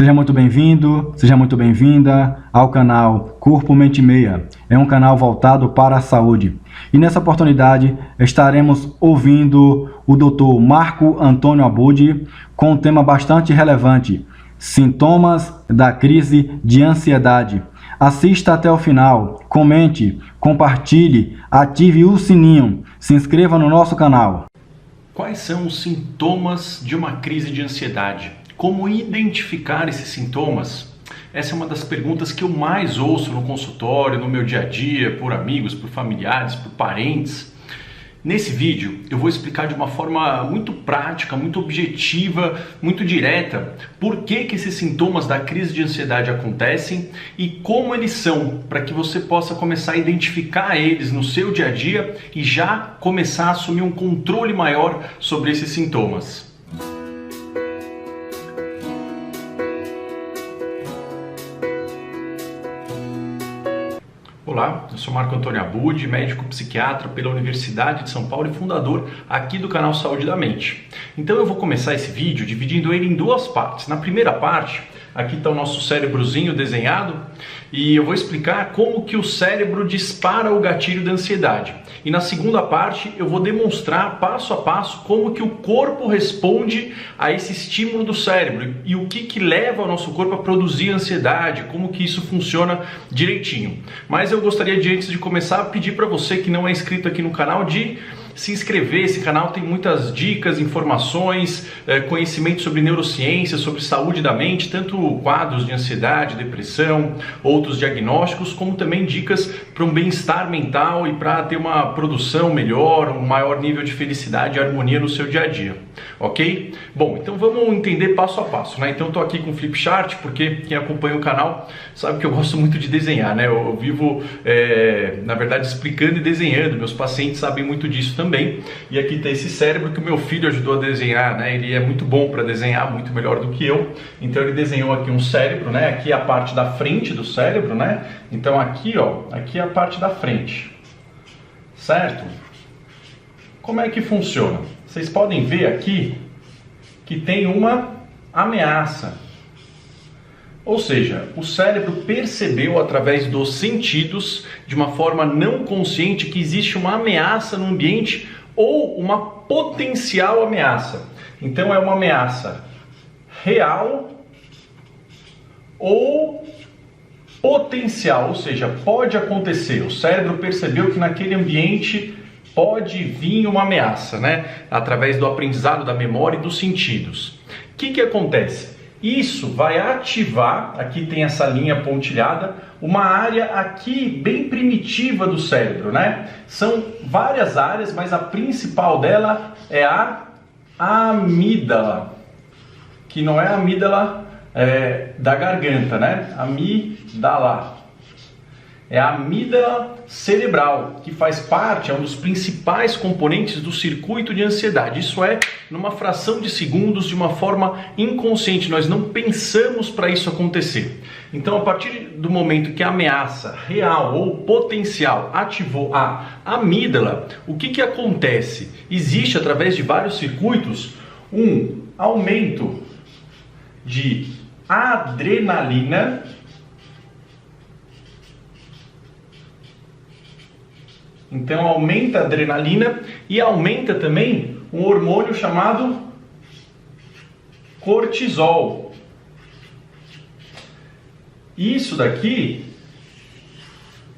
Seja muito bem-vindo, seja muito bem-vinda ao canal Corpo Mente Meia. É um canal voltado para a saúde. E nessa oportunidade estaremos ouvindo o Dr. Marco Antônio Abud com um tema bastante relevante: sintomas da crise de ansiedade. Assista até o final, comente, compartilhe, ative o sininho, se inscreva no nosso canal. Quais são os sintomas de uma crise de ansiedade? Como identificar esses sintomas? Essa é uma das perguntas que eu mais ouço no consultório, no meu dia a dia, por amigos, por familiares, por parentes. Nesse vídeo eu vou explicar de uma forma muito prática, muito objetiva, muito direta por que esses sintomas da crise de ansiedade acontecem e como eles são, para que você possa começar a identificar eles no seu dia a dia e já começar a assumir um controle maior sobre esses sintomas. Olá, eu sou Marco Antônio Abud, médico psiquiatra pela Universidade de São Paulo e fundador aqui do canal Saúde da Mente. Então eu vou começar esse vídeo dividindo ele em duas partes. Na primeira parte, aqui está o nosso cérebrozinho desenhado e eu vou explicar como que o cérebro dispara o gatilho da ansiedade. E na segunda parte eu vou demonstrar passo a passo como que o corpo responde a esse estímulo do cérebro e o que leva o nosso corpo a produzir ansiedade, como que isso funciona direitinho. Mas eu gostaria de, antes de começar, a pedir para você que não é inscrito aqui no canal de se inscrever. Esse canal tem muitas dicas, informações, conhecimento sobre neurociência, sobre saúde da mente, tanto quadros de ansiedade, depressão, outros diagnósticos, como também dicas para um bem-estar mental e para ter uma produção melhor, um maior nível de felicidade e harmonia no seu dia a dia, ok? Bom, então vamos entender passo a passo, né? Então eu tô aqui com o flipchart porque quem acompanha o canal sabe que eu gosto muito de desenhar, né? Eu vivo, na verdade, explicando e desenhando, meus pacientes sabem muito disso também. E aqui tem esse cérebro que o meu filho ajudou a desenhar, né? Ele é muito bom para desenhar, muito melhor do que eu. Então ele desenhou aqui um cérebro, né? Aqui é a parte da frente do cérebro, né? Então aqui, ó, aqui é a parte da frente, certo? Como é que funciona? Vocês podem ver aqui que tem uma ameaça. Ou seja, o cérebro percebeu através dos sentidos, de uma forma não consciente, que existe uma ameaça no ambiente ou uma potencial ameaça. Então é uma ameaça real ou potencial, ou seja, pode acontecer. O cérebro percebeu que naquele ambiente pode vir uma ameaça, né? Através do aprendizado, da memória e dos sentidos. O que acontece? Isso vai ativar, aqui tem essa linha pontilhada, uma área aqui bem primitiva do cérebro, né? São várias áreas, mas a principal dela é a amígdala, que não é a amígdala da garganta, né? Amígdala. É a amígdala cerebral, que faz parte, é um dos principais componentes do circuito de ansiedade. Isso é numa fração de segundos, de uma forma inconsciente. Nós não pensamos para isso acontecer. Então, a partir do momento que a ameaça real ou potencial ativou a amígdala, o que acontece? Existe, através de vários circuitos, um aumento de adrenalina. Então aumenta a adrenalina e aumenta também um hormônio chamado cortisol. Isso daqui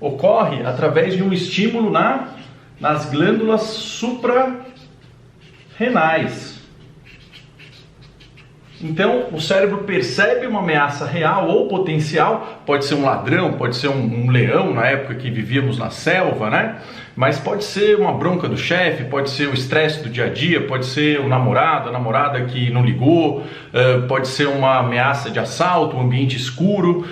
ocorre através de um estímulo nas glândulas suprarrenais. Então o cérebro percebe uma ameaça real ou potencial, pode ser um ladrão, pode ser um leão na época que vivíamos na selva, né? Mas pode ser uma bronca do chefe, pode ser o estresse do dia a dia, pode ser o namorado, a namorada que não ligou, pode ser uma ameaça de assalto, um ambiente escuro,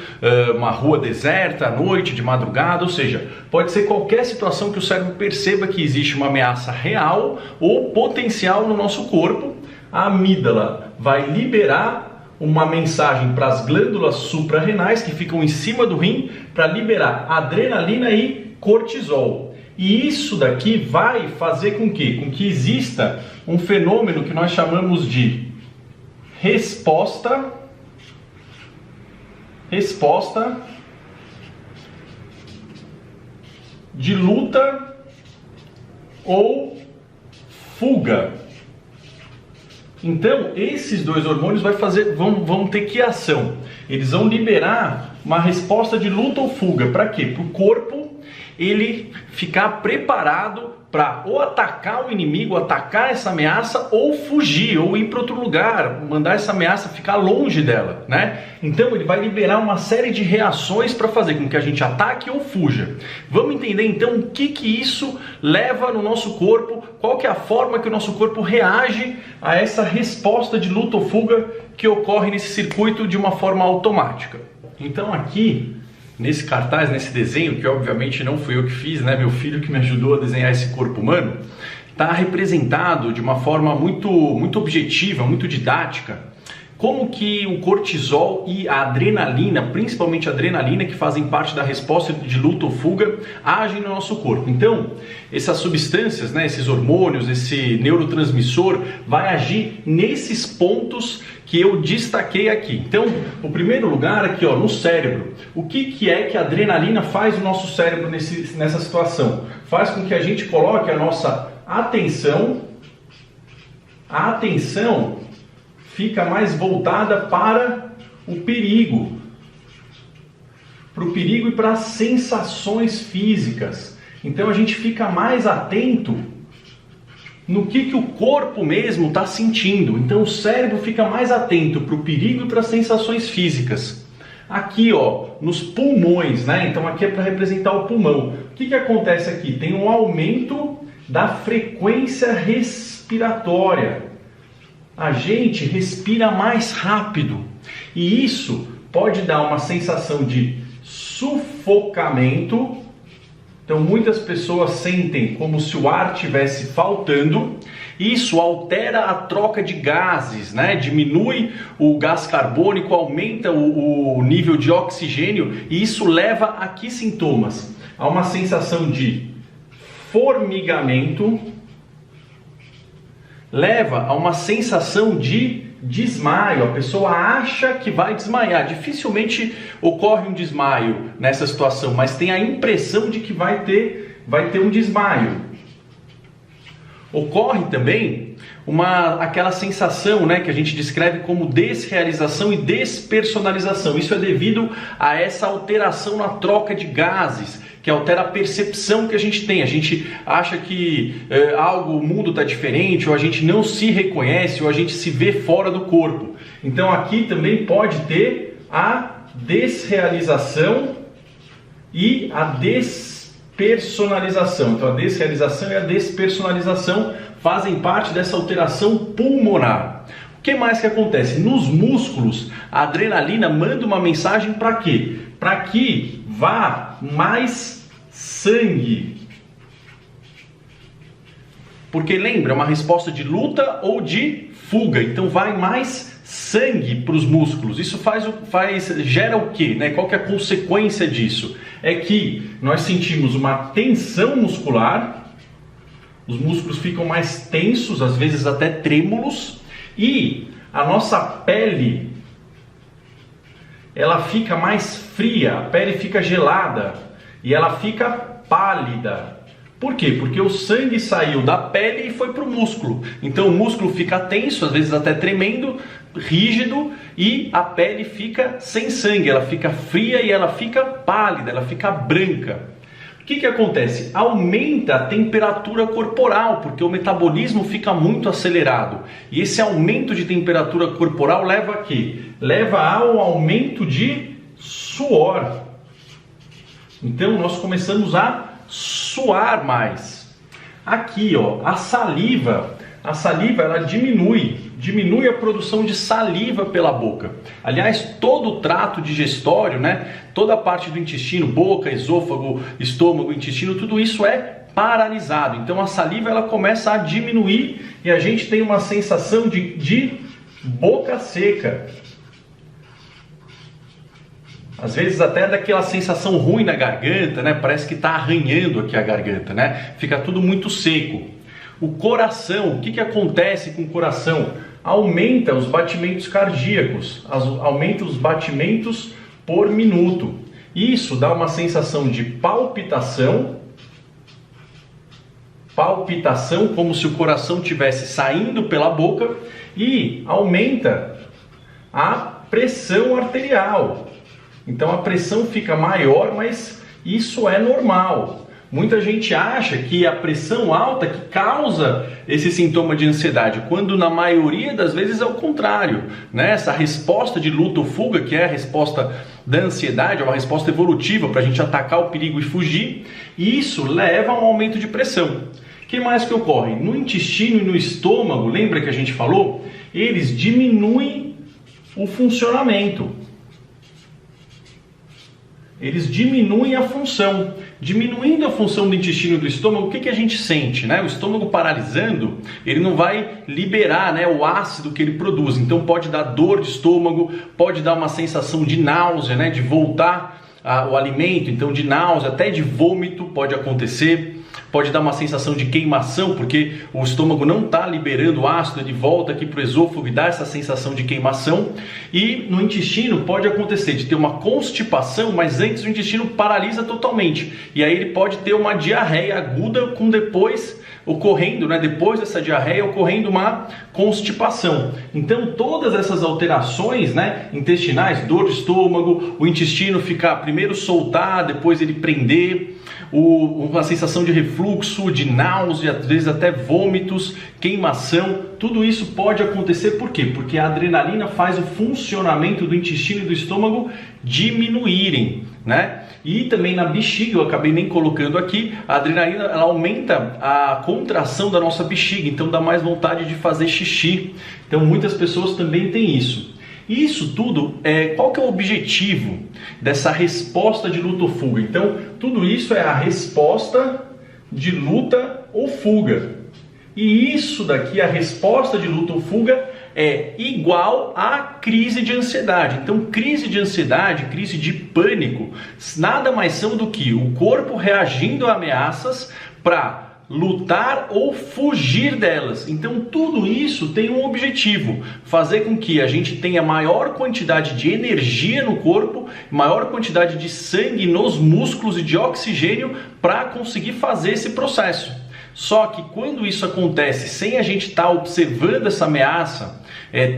uma rua deserta à noite, de madrugada, ou seja, pode ser qualquer situação que o cérebro perceba que existe uma ameaça real ou potencial no nosso corpo. A amígdala vai liberar uma mensagem para as glândulas suprarrenais que ficam em cima do rim para liberar adrenalina e cortisol. E isso daqui vai fazer com que exista um fenômeno que nós chamamos de resposta resposta de luta ou fuga. Então, esses dois hormônios vão ter que ação. Eles vão liberar uma resposta de luta ou fuga. Para quê? Para o corpo ele ficar preparado para ou atacar o inimigo, atacar essa ameaça, ou fugir, ou ir para outro lugar, mandar essa ameaça ficar longe dela, né? Então ele vai liberar uma série de reações para fazer com que a gente ataque ou fuja. Vamos entender então o que isso leva no nosso corpo, qual que é a forma que o nosso corpo reage a essa resposta de luta ou fuga que ocorre nesse circuito de uma forma automática. Então aqui, nesse cartaz, nesse desenho, que obviamente não fui eu que fiz, né? Meu filho que me ajudou a desenhar esse corpo humano, está representado de uma forma muito objetiva, muito didática, como que o cortisol e a adrenalina, principalmente a adrenalina, que fazem parte da resposta de luta ou fuga, agem no nosso corpo. Então, essas substâncias, né, esses hormônios, esse neurotransmissor, vai agir nesses pontos que eu destaquei aqui. Então, o primeiro lugar aqui, ó, no cérebro. O que é que a adrenalina faz no nosso cérebro nessa situação? Faz com que a gente coloque a nossa atenção. A atenção fica mais voltada para o perigo. Para o perigo e para as sensações físicas. Então a gente fica mais atento no que o corpo mesmo está sentindo. Então o cérebro fica mais atento para o perigo e para as sensações físicas. Aqui, ó, nos pulmões, né? Então aqui é para representar o pulmão. O que acontece aqui? Tem um aumento da frequência respiratória. A gente respira mais rápido. E isso pode dar uma sensação de sufocamento. Então muitas pessoas sentem como se o ar estivesse faltando. Isso altera a troca de gases, né? Diminui o gás carbônico, aumenta o nível de oxigênio e isso leva a que sintomas? A uma sensação de formigamento, leva a uma sensação de desmaio. A pessoa acha que vai desmaiar. Dificilmente ocorre um desmaio nessa situação, mas tem a impressão de que vai ter um desmaio. Ocorre também aquela sensação, né, que a gente descreve como desrealização e despersonalização. Isso é devido a essa alteração na troca de gases, que altera a percepção que a gente tem. A gente acha que o mundo está diferente, ou a gente não se reconhece, ou a gente se vê fora do corpo. Então aqui também pode ter a desrealização e a despersonalização. Então a desrealização e a despersonalização fazem parte dessa alteração pulmonar. O que mais que acontece? Nos músculos, a adrenalina manda uma mensagem para quê? Para que vá mais sangue. Porque lembra, é uma resposta de luta ou de fuga. Então vai mais sangue para os músculos. Isso gera o quê? Né? Qual que é a consequência disso? É que nós sentimos uma tensão muscular, os músculos ficam mais tensos, às vezes até trêmulos, e a nossa pele ela fica mais fria, a pele fica gelada e ela fica pálida. Por quê? Porque o sangue saiu da pele e foi para o músculo. Então o músculo fica tenso, às vezes até tremendo, rígido, e a pele fica sem sangue, ela fica fria e ela fica pálida, ela fica branca. O que acontece? Aumenta a temperatura corporal, porque o metabolismo fica muito acelerado. E esse aumento de temperatura corporal leva a quê? Leva ao aumento de suor. Então nós começamos a suar mais. Aqui, ó, a saliva ela diminui a produção de saliva pela boca. Aliás, todo o trato digestório, né, toda a parte do intestino, boca, esôfago, estômago, intestino, tudo isso é paralisado. Então a saliva ela começa a diminuir e a gente tem uma sensação de boca seca. Às vezes até daquela sensação ruim na garganta, né? Parece que está arranhando aqui a garganta, né? Fica tudo muito seco. O coração, o que acontece com o coração? Aumenta os batimentos cardíacos, aumenta os batimentos por minuto. Isso dá uma sensação de palpitação, como se o coração estivesse saindo pela boca, e aumenta a pressão arterial. Então a pressão fica maior, mas isso é normal. Muita gente acha que a pressão alta que causa esse sintoma de ansiedade, quando na maioria das vezes é o contrário, né? Essa resposta de luta ou fuga, que é a resposta da ansiedade, é uma resposta evolutiva para a gente atacar o perigo e fugir, e isso leva a um aumento de pressão. O que mais que ocorre? No intestino e no estômago, lembra que a gente falou? Eles diminuem o funcionamento. Eles diminuem a função. Diminuindo a função do intestino e do estômago, o que a gente sente, né? O estômago paralisando, ele não vai liberar, né, o ácido que ele produz. Então pode dar dor de estômago, pode dar uma sensação de náusea, né, de voltar o alimento, então de náusea, até de vômito pode acontecer. Pode dar uma sensação de queimação, porque o estômago não está liberando ácido, ele volta aqui para o esôfago e dá essa sensação de queimação. E no intestino pode acontecer de ter uma constipação, mas antes o intestino paralisa totalmente. E aí ele pode ter uma diarreia aguda com depois ocorrendo, né, depois dessa diarreia ocorrendo uma constipação. Então todas essas alterações, né, intestinais, dor de estômago, o intestino ficar primeiro soltar, depois ele prender, uma sensação de refluxo, de náusea, às vezes até vômitos, queimação, tudo isso pode acontecer por quê? Porque a adrenalina faz o funcionamento do intestino e do estômago diminuírem, né? E também na bexiga, eu acabei nem colocando aqui, a adrenalina ela aumenta a contração da nossa bexiga, então dá mais vontade de fazer xixi. Então muitas pessoas também têm isso. E isso tudo, qual que é o objetivo dessa resposta de luta ou fuga? Então, tudo isso é a resposta de luta ou fuga. E isso daqui, a resposta de luta ou fuga, é igual à crise de ansiedade. Então, crise de ansiedade, crise de pânico, nada mais são do que o corpo reagindo a ameaças para lutar ou fugir delas. Então tudo isso tem um objetivo, fazer com que a gente tenha maior quantidade de energia no corpo, maior quantidade de sangue nos músculos e de oxigênio para conseguir fazer esse processo. Só que quando isso acontece sem a gente estar observando essa ameaça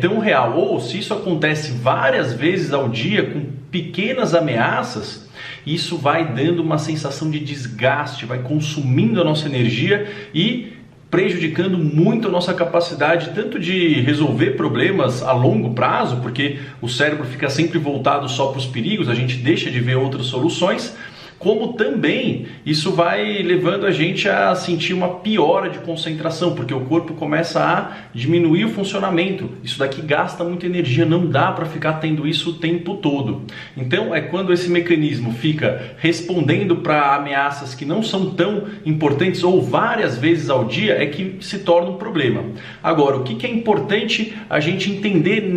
tão real, ou se isso acontece várias vezes ao dia com pequenas ameaças, isso vai dando uma sensação de desgaste, vai consumindo a nossa energia e prejudicando muito a nossa capacidade tanto de resolver problemas a longo prazo, porque o cérebro fica sempre voltado só para os perigos, a gente deixa de ver outras soluções, como também isso vai levando a gente a sentir uma piora de concentração, porque o corpo começa a diminuir o funcionamento. Isso daqui gasta muita energia, não dá para ficar tendo isso o tempo todo. Então é quando esse mecanismo fica respondendo para ameaças que não são tão importantes ou várias vezes ao dia é que se torna um problema. Agora, o que é importante a gente entender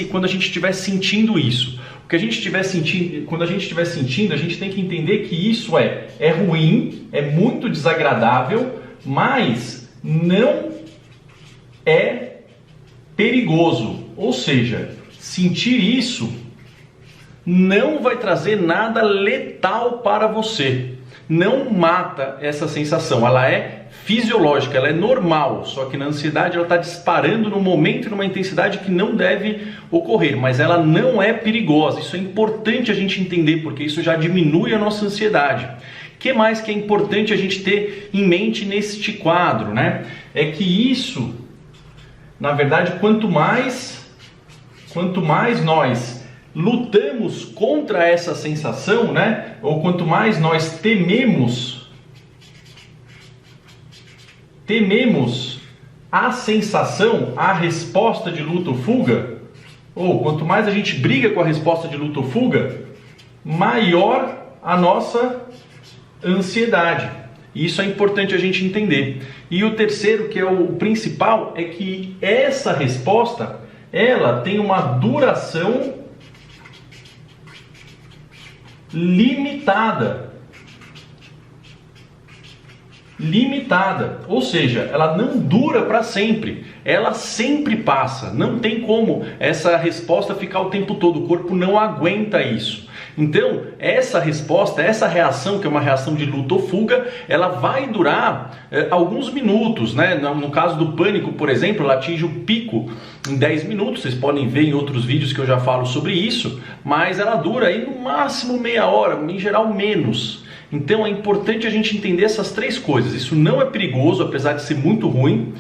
quando a gente estiver sentindo isso? Que a gente estiver sentindo, quando a gente estiver sentindo, a gente tem que entender que isso é ruim, é muito desagradável, mas não é perigoso. Ou seja, sentir isso não vai trazer nada letal para você. Não mata essa sensação, ela é fisiológica, ela é normal, só que na ansiedade ela está disparando no momento e numa intensidade que não deve ocorrer, mas ela não é perigosa. Isso é importante a gente entender, porque isso já diminui a nossa ansiedade. O que mais que é importante a gente ter em mente neste quadro, né? É que isso, na verdade, quanto mais nós lutamos contra essa sensação, né? Ou quanto mais nós tememos a sensação, a resposta de luta ou fuga, ou quanto mais a gente briga com a resposta de luta ou fuga, maior a nossa ansiedade. Isso é importante a gente entender. E o terceiro, que é o principal, é que essa resposta, ela tem uma duração limitada, ou seja, ela não dura para sempre, ela sempre passa, não tem como essa resposta ficar o tempo todo, o corpo não aguenta isso. Então, essa resposta, essa reação, que é uma reação de luta ou fuga, ela vai durar alguns minutos, né? No caso do pânico, por exemplo, ela atinge o pico em 10 minutos, vocês podem ver em outros vídeos que eu já falo sobre isso, mas ela dura aí no máximo meia hora, em geral menos. Então é importante a gente entender essas três coisas. Isso não é perigoso, apesar de ser muito ruim.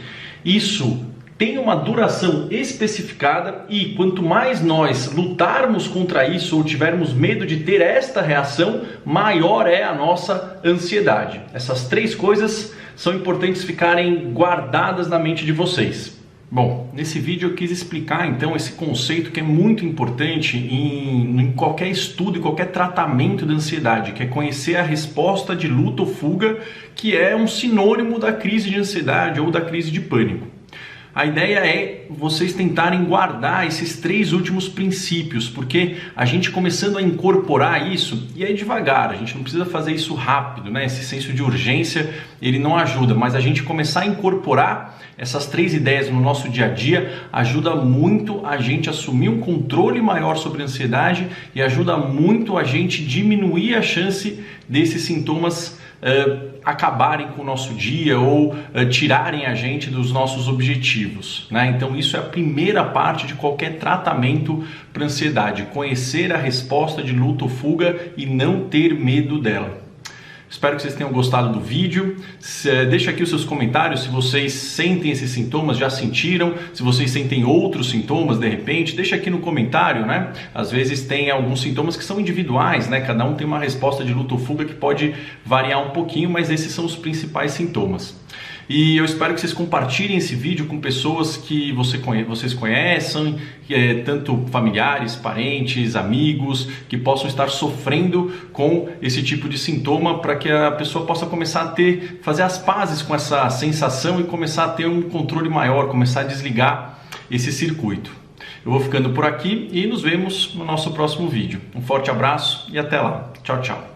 Isso tem uma duração especificada e quanto mais nós lutarmos contra isso ou tivermos medo de ter esta reação, maior é a nossa ansiedade. Essas três coisas são importantes ficarem guardadas na mente de vocês. Bom, nesse vídeo eu quis explicar então esse conceito que é muito importante em qualquer estudo e qualquer tratamento da ansiedade, que é conhecer a resposta de luta ou fuga, que é um sinônimo da crise de ansiedade ou da crise de pânico. A ideia é vocês tentarem guardar esses três últimos princípios, porque a gente começando a incorporar isso, e aí devagar, a gente não precisa fazer isso rápido, né? Esse senso de urgência, ele não ajuda, mas a gente começar a incorporar essas três ideias no nosso dia a dia ajuda muito a gente assumir um controle maior sobre a ansiedade e ajuda muito a gente diminuir a chance desses sintomas acabarem com o nosso dia ou tirarem a gente dos nossos objetivos, né? Então isso é a primeira parte de qualquer tratamento para ansiedade, conhecer a resposta de luta ou fuga e não ter medo dela. Espero que vocês tenham gostado do vídeo. Deixa aqui os seus comentários se vocês sentem esses sintomas, já sentiram, se vocês sentem outros sintomas de repente, deixa aqui no comentário, né? Às vezes tem alguns sintomas que são individuais, né? Cada um tem uma resposta de luta ou fuga que pode variar um pouquinho, mas esses são os principais sintomas. E eu espero que vocês compartilhem esse vídeo com pessoas que vocês conheçam, tanto familiares, parentes, amigos, que possam estar sofrendo com esse tipo de sintoma, para que a pessoa possa começar a fazer as pazes com essa sensação e começar a ter um controle maior, começar a desligar esse circuito. Eu vou ficando por aqui e nos vemos no nosso próximo vídeo. Um forte abraço e até lá. Tchau, tchau.